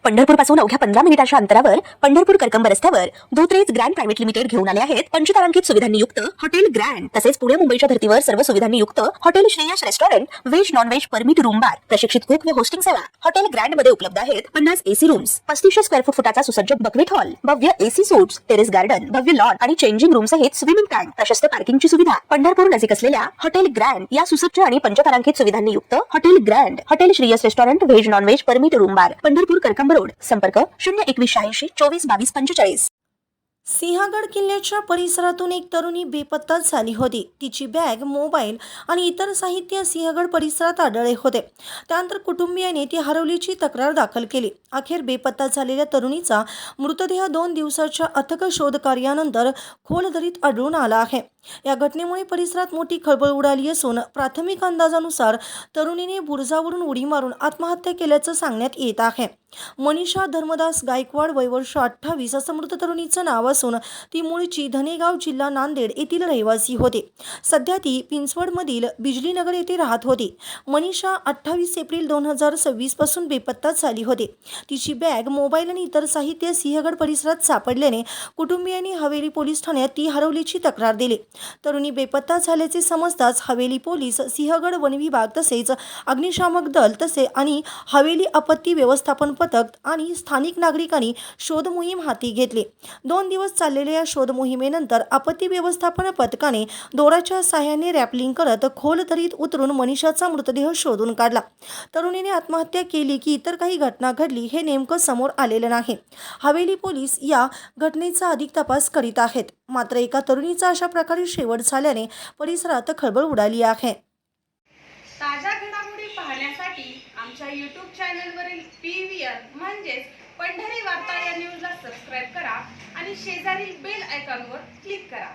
पंढरपूर पासून अवघ्या 15 मिनिटांच्या अंतरावर पंढरपूर करकंब रस्त्यावर धोत्रेज ग्रँड प्रायव्हेट लिमिटेड घेऊन आले आहेत पंचतारांकित सुविधांनी युक्त हॉटेल ग्रँड। तसेच पुणे मुंबईच्या धर्तीवर सर्व सुविधांनी युक्त hotel Shreyas restaurant, veg non veg permit room बार, प्रशिक्षित कुक व होस्टिंग सेवा। हॉटेल ग्रँड मध्ये उपलब्ध आहेत 50 एसी रूम्स, 3500 स्क्वेअर फूट फुटाचा सुसज्ज बकवेट हॉल, भव्य एसी सूट्स, टेरेस गार्डन, भव्य लॉन आणि चेंजिंग रूम सहित स्विमिंग टँक, प्रशस्त पार्किंगची सुविधा। पंढरपूर नजीक असलेल्या हॉटेल ग्रँड या सुसज्ज आणि पंचतारांकित सुविधांनी युक्त hotel grand, hotel Shreyas restaurant, veg non veg permit room बार, पंढरपूर करकंब रोड। संपर्क 02180 24 22 45। सिंहगड किल्ल्याच्या परिसरातून एक तरुणी बेपत्ता झाली होती। तिची बॅग, मोबाईल आणि इतर साहित्य सिंहगड परिसरात आढळले होते। त्यानंतर कुटुंबियांनी ती हरवल्याची तक्रार दाखल केली। अखेर बेपत्ता झालेल्या तरुणीचा मृतदेह 2 दिवसाच्या अथक शोधकार्यानंतर खोल दरीत आढळून आला आहे। या घटनेमुळे परिसरात मोठी खळबळ उडाली असून प्राथमिक अंदाजानुसार तरुणीने बुरुजावरून उडी मारून आत्महत्या केल्याचं सांगण्यात येत आहे। मनीषा धर्मदास गायकवाड, वय वर्ष 28 असं मृत तरुणीचं नाव असून ती मूळची धनेगाव, जिल्हा नांदेड येथील रहिवासी होती। सध्या ती पिंचवडमधील बिजलीनगर येथे राहत होती। मनीषा 28 एप्रिल 2026 पासून बेपत्ता झाली होती। तिची बॅग, मोबाईल आणि इतर साहित्य सिंहगड परिसरात सापडल्याने कुटुंबियांनी हवेली पोलीस ठाण्यात ती हरवल्याची तक्रार दिली। तरुणी बेपत्ता झाल्याचे समजताच हवेली पोलीस, सिंहगड वन विभाग तसेच अग्निशामक दल आणि हवेली आपत्ती व्यवस्थापन पथक आणि स्थानिक नागरिकांनी शोध मोहीम हाती घेतली। 2 दिवस चाललेल्या या शोध मोहिमेनंतर आपत्ती व्यवस्थापन पथकाने दोराच्या साहाय्याने रॅपलिंग करत खोल दरीत उतरून मनीषाचा मृतदेह शोधून काढला। तरुणीने आत्महत्या केली की इतर काही घटना घडली हे नेमकं समोर आलेलं नाही। हवेली पोलीस या घटनेचा अधिक तपास करीत आहेत। मात्र एका तरुणीचा अशा प्रकारे शेवट झाल्याने परिसरात खळबळ उडाली आहे। ताज्या घडामोडी पाहण्यासाठी आमच्या YouTube चॅनलवरील PVR म्हणजेच पंढरी वार्ता या न्यूजला सबस्क्राइब करा आणि शेजारील बेल आयकॉनवर क्लिक करा।